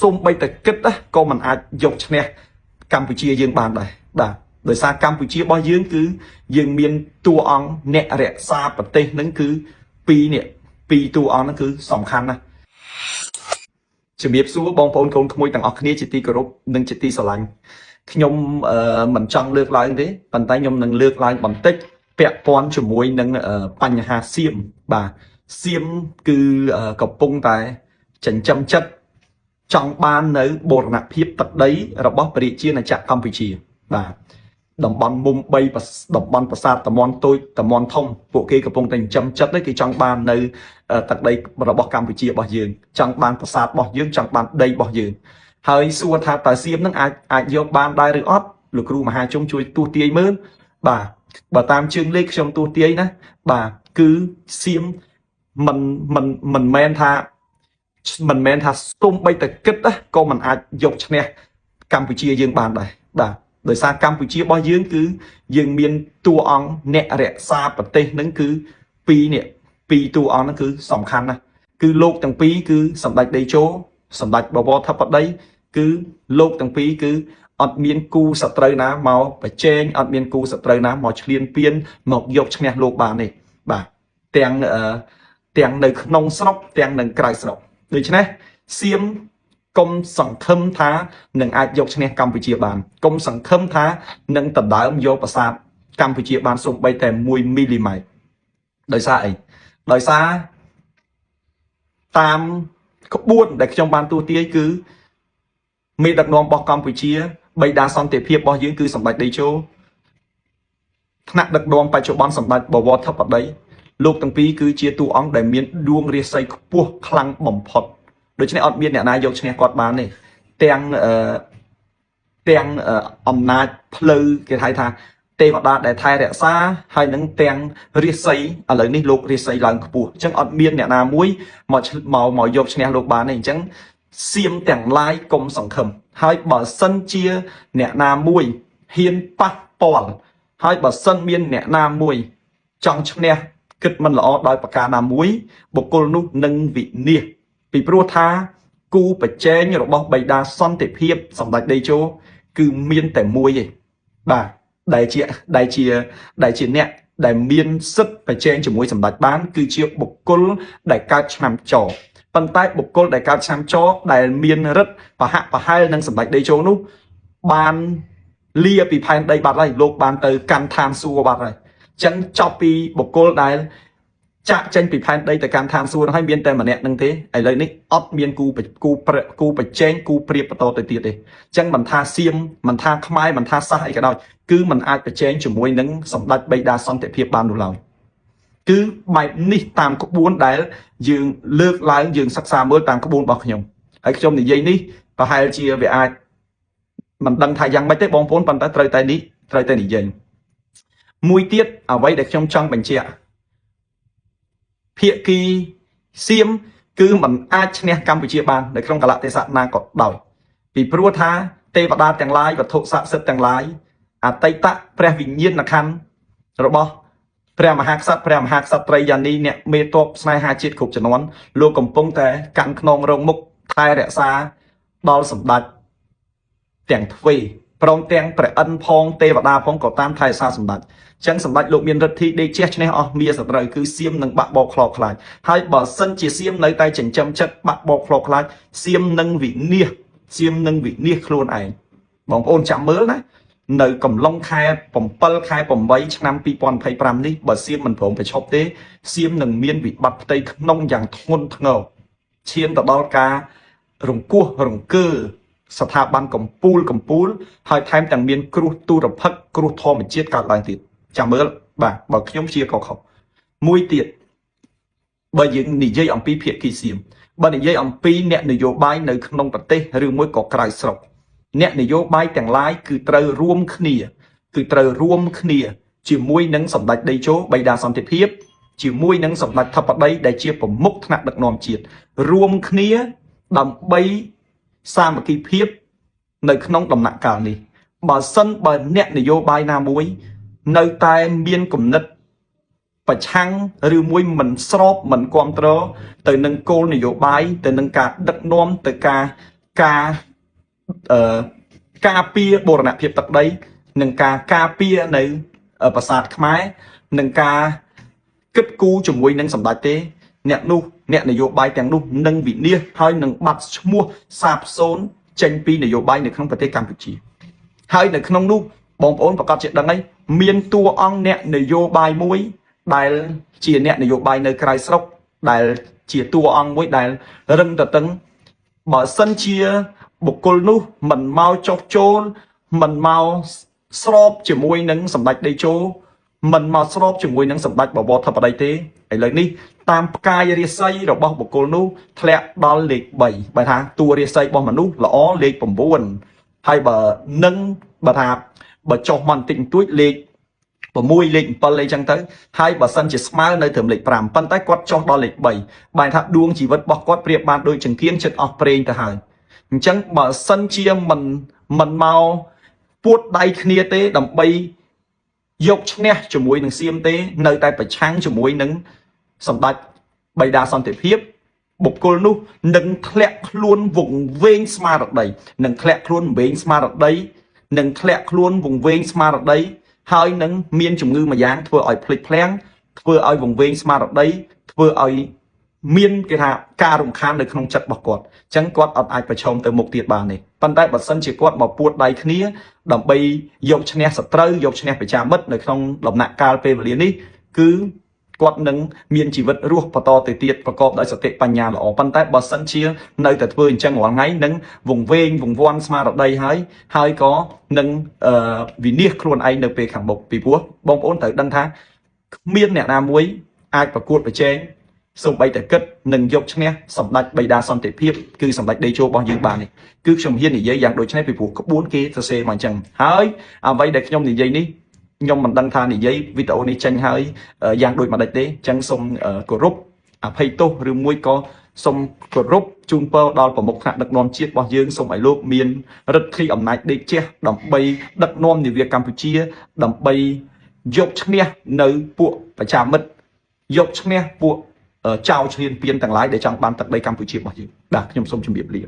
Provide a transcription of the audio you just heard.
សូមបីតែគិតក៏មិនអាចយកឈ្នះកម្ពុជាយើងបានដែរបាទដោយសារកម្ពុជារបស់យើងគឺយើងមានតួអង្គអ្នករក្សាប្រទេសហ្នឹងគឺពីរតួអង្គហ្នឹងគឺសំខាន់ណាស់ជំរាបសួរបងប្អូនកូនក្មួយទាំងអស់គ្នាជាទីគោរពនិងជាទីស្រឡាញ់ខ្ញុំមិនចង់លើកឡើងទេប៉ុន្តែខ្ញុំនឹងលើកឡើងបន្តិចពាក់ព័ន្ធជាមួយនឹងបញ្ហាសៀមបាទសៀមគឺកំពុងតែចិញ្ចឹមចិត្តចង់បាននៅបូរណភាពទឹកដីរបស់ប្រជាណាចក្រកម្ពុជាបាទតំបន់មុំ3តំបន់ប្រាសាទតំន់តូចតំន់ធំពួកគេកំពុងតែចិញ្ចឹមចិត្តគេចង់បាននៅទឹកដីរបស់កម្ពុជារបស់យើងចង់បានប្រាសាទរបស់យើងចង់បានដីរបស់យើងហើយសួរថាតើសៀមនឹងអាចយកបានដែរឬអត់លោកគ្រូមហាជុំជួយទស្សន៍ទាយមើលបាទបើតាមជើងលេខខ្ញុំទស្សន៍ទាយណាបាទគឺសៀមមិនមែនថាសូមបីតែគិតក៏មិនអាចយកឈ្នះកម្ពុជាយើងបានដែរបាទដោយសារកម្ពុជារបស់យើងគឺយើងមានតួអង្គអ្នករក្សាប្រទេសហ្នឹងគឺពីរតួអង្គហ្នឹងគឺសំខាន់ណាស់គឺលោកទាំងពីរគឺសម្ដេចតេជោសម្ដេចបវរធិបតីគឺលោកទាំងពីរគឺអត់មានគូសត្រូវណាមកប្រជែងអត់មានគូសត្រូវណាមកឈ្លានពានមកយកឈ្នះលោកបានទេបាទទាំងនៅក្នុងស្រុកទាំងនៅក្រៅស្រុកដូច្នេះសៀមកុំសង្ឃឹមថានឹងអាចយកឈ្នះកម្ពុជាបានកុំសង្ឃឹមថានឹងដណ្ដើមយកប្រាសាទកម្ពុជាបានសូម្បីតែ1 មីលីម៉ែត្រដោយសារអីដោយសារតាមក្បួនដែលខ្ញុំបានទូទាយគឺមេដឹកនាំរបស់កម្ពុជាបិតាសន្តិភាពរបស់យើងគឺសម្ដេចតេជោថ្នាក់ដឹកនាំបច្ចុប្បន្នសម្ដេចបវរធិបតីលោកទាំងពីរគឺជាតួអង្គដែលមានដួងរាសីខ្ពស់ខ្លាំងបំផុតដូច្នេះអត់មានអ្នកណាយកឈ្នះគាត់បានទេទាំងអំណាចផ្លូវគេហៅថាទេវតាដែលថែរក្សាហើយនឹងទាំងរាសីឥឡូវនេះលោករាសីឡើងខ្ពស់អញ្ចឹងអត់មានអ្នកណាមួយមកយកឈ្នះលោកបានទេអញ្ចឹងសៀមទាំងឡាយកុំសង្ឃឹមហើយបើសិនជាអ្នកណាមួយហ៊ានប៉ះពាល់ហើយបើសិនមានអ្នកណាមួយចង់ឈ្នះគិតមិនល្អដោយប្រការណាមួយបុគ្គលនោះនឹងវិនាសពីព្រោះថាគូប្រជែងរបស់បិតាសន្តិភាពសម្ដេចតេជោគឺមានតែមួយឯងបាទដែលជាអ្នកដែលមានសិទ្ធិប្រជែងជាមួយសម្ដេចបានគឺជាបុគ្គលដែលកើតឆ្នាំចប៉ុន្តែបុគ្គលដែលកើតឆ្នាំចដែលមានរិទ្ធប្រហាក់ប្រហែលនឹងសម្ដេចតេជោនោះបានលាពីផែនដីបាត់ហើយលោកបានទៅកាន់ឋានសួគ៌បាត់ហើយអញ្ចឹងចប់ពីបុគ្គលដែលចាក់ចេញពីផែនដីទៅកាន់ឋានសួគ៌ហើយមានតែម្នាក់នឹងទេឥឡូវនេះអត់មានគូប្រជែងគូប្រៀបបន្តទៅទៀតទេអញ្ចឹងមិនថាសៀមមិនថាខ្មែរមិនថាសាសអីក៏ដោយគឺมันអាចប្រជែងជាមួយនឹងសម្ដេចបិតាសន្តិភាពបាននោះឡើយគឺបែបនេះតាមក្បួនដែលយើងលើកឡើងយើងសិក្សាមើលតាមក្បួនរបស់ខ្ញុំហើយខ្ញុំនិយាយនេះប្រហែលជាវាអាចមិនដឹងថាយ៉ាងម៉េចទេបងប្អូនប៉ុន្តែត្រូវតែនិយាយមួយទៀតអ្វីដែលខ្ញុំចង់បញ្ជាក់ភាគីសៀមគឺมันអាចឈ្នះកម្ពុជាបាននៅក្នុងកលៈទេសៈណាក៏ដោយពីព្រោះថាទេវតាទាំងឡាយវត្ថុស័ក្តិសិទ្ធិទាំងឡាយអតីតព្រះវិញ្ញាណក្ខន្ធរបស់ព្រះមហាក្សត្រព្រះមហាក្សត្រីយានីអ្នកមេតបស្នេហាជាតិគ្រប់ជំនាន់លោកកំពុងតែកាន់ខ្នងរងមុខថែរក្សាដល់សម្ដេចទាំងទ្វេព្រមទាំងព្រះអិនផងទេវតាផងក៏តាមថែរក្សាសម្ដេចចឹងសម្ដេចលោកមានឫទ្ធិដេកជះឈ្នះអស់មាសត្រូវគឺសៀមនឹងបាក់បោកខ្លោខ្លាចហើយបើសិនជាសៀមនៅតែចិញ្ចឹមចិត្តបាក់បោកខ្លោខ្លាចសៀមនឹងវិនាសខ្លួនឯងបងប្អូនចាំមើលណានៅកំឡុងខែ7ខែ8ឆ្នាំ2025នេះបើសៀមមិនព្រមប្រឈប់ទេសៀមនឹងមានវិបត្តិផ្ទៃក្នុងយ៉ាងធ្ងន់ធ្ងរឈានទៅដល់ការរង្គោះរង្គើស្ថាប័នកម្ពុជាហើយថែមទាំងមានគ្រោះទុរភិក្សគ្រោះធម្មជាតិកើតឡើងទៀតចាំមើលបាទបើខ្ញុំជាក៏ខុសមួយទៀតបើយើងនិយាយអំពីភាគីសៀមបើនិយាយអំពីអ្នកនយោបាយនៅក្នុងប្រទេសឬមួយក៏ក្រៅស្រុកអ្នកនយោបាយទាំងឡាយគឺត្រូវរួមគ្នាជាមួយនឹងសម្ដេចតេជោបិតាសន្តិភាពជាមួយនឹងសម្ដេចធិបតីដែលជាប្រមុខថ្នាក់ដឹកនាំជាតិរួមគ្នាដើម្បីសាមគ្គីភាពនៅក្នុងដំណាក់កាលនេះបើសិនបើអ្នកនយោបាយណាមួយនៅតែមានគំនិតប្រឆាំងឬមួយមិនស្របមិនគ្រប់គ្រងទៅនឹងគោលនយោបាយទៅនឹងការដឹកនាំទៅការ ការការពារបូរណភាពទឹកដីនិងការពារនៅប្រាសាទខ្មែរនិងការគិតគូរជាមួយនឹងសម្ដេចទេអ្នកនយោបាយទាំងនោះនឹងវិនាសហើយនឹងបាត់ឈ្មោះសាបសូន្យចេញពីនយោបាយនៅក្នុងប្រទេសកម្ពុជាហើយនៅក្នុងនោះបងប្អូនប្រកាសជាដឹងហើយមានតួអង្គអ្នកនយោបាយមួយដែលជាអ្នកនយោបាយនៅក្រៅស្រុកដែលជាតួអង្គមួយដែលរឹងតឹងបើសិនជាបុគ្គលនោះមិនមកចុះចូលមិនមកស្របជាមួយនឹងសម្ដេចតេជោមិនមកស្របជាមួយនឹងសម្ដេចបវរធិបតីទេឥឡូវនេះតាមផ្កាយរាសីរបស់បុគ្គលនោះធ្លាក់ដល់លេខ3បើថាតួរាសីរបស់មនុស្សល្អលេខ9ហើយបើចុះមកបន្តិចបន្តួចលេខ6លេខ7អីចឹងទៅហើយបើសិនជាស្មើនៅត្រឹមលេខ5ប៉ុន្តែគាត់ចុះដល់លេខ3បែរថាដួងជីវិតរបស់គាត់ប្រៀបបានដូចចង្កៀងចិត្តអស់ប្រេងទៅហើយអញ្ចឹងបើសិនជាមិនមកពួតដៃគ្នាទេដើម្បីយកឈ្នះជាមួយនឹងសៀមទេនៅតែប្រឆាំងជាមួយនឹងសម្ដេចបិតាសន្តិភាពបុគ្គលនោះនឹងធ្លាក់ខ្លួនវង្វេងស្មារតីនឹងធ្លាក់ខ្លួនវង្វេងស្មារតីនឹងធ្លាក់ខ្លួនវង្វេងស្មារតីហើយនឹងមានជំងឺមួយយ៉ាងធ្វើឲ្យភ្លេចភ្លាំងធ្វើឲ្យវង្វេងស្មារតីធ្វើឲ្យមានគេថាការរំខាននៅក្នុងចិត្តរបស់គាត់អញ្ចឹងគាត់អត់អាចប្រឈមទៅមុខទៀតបានទេប៉ុន្តែបើសិនជាគាត់មកពួតដៃគ្នាដើម្បីយកឈ្នះសត្រូវយកឈ្នះប្រជាមិត្តនៅក្នុងដំណាក់កាលពេលវេលានេះគឺគាត់នឹងមានជីវិតរស់បន្តទៅទៀតប្រកបដោយសតិបញ្ញាល្អប៉ុន្តែបើសិនជានៅតែធ្វើអញ្ចឹងរាល់ថ្ងៃនឹងវង្វេងវង្វាន់ស្មារតីហើយក៏នឹងវិនិច្ឆ័យខ្លួនឯងនៅពេលខាងមុខពីព្រោះបងប្អូនត្រូវដឹងថាគ្មានអ្នកណាមួយអាចប្រកួតប្រជែងសូម្បីតែគិតនឹងយកឈ្នះសម្ដេចបិតាសន្តិភាពគឺសម្ដេចតេជោរបស់យើងបាននេះគឺខ្ញុំហ៊ាននិយាយយ៉ាងដូចនេះពីព្រោះក្បួនគេសរសេរមកអញ្ចឹងហើយអ្វីដែលខ្ញុំនិយាយនេះខ្ញុំមិនដឹងថានិយាយវីដេអូនេះចេញហើយយ៉ាងដូចម្ដេចទេអញ្ចឹងសូមគោរពអភ័យទោសឬមួយក៏សូមគោរពជូនពរដល់ប្រមុខថ្នាក់ដឹកនាំជាតិរបស់យើងសូមឲ្យលោកមានឫទ្ធិអំណាចដេកជះដើម្បីដឹកនាំនាវាកម្ពុជាដើម្បីយកឈ្នះនៅពួកប្រជាមិត្តយកឈ្នះពួកចៅឈ្លានពានទាំងឡាយដែលចង់បានទឹកដីកម្ពុជារបស់យើងបាទខ្ញុំសូមជម្រាបលា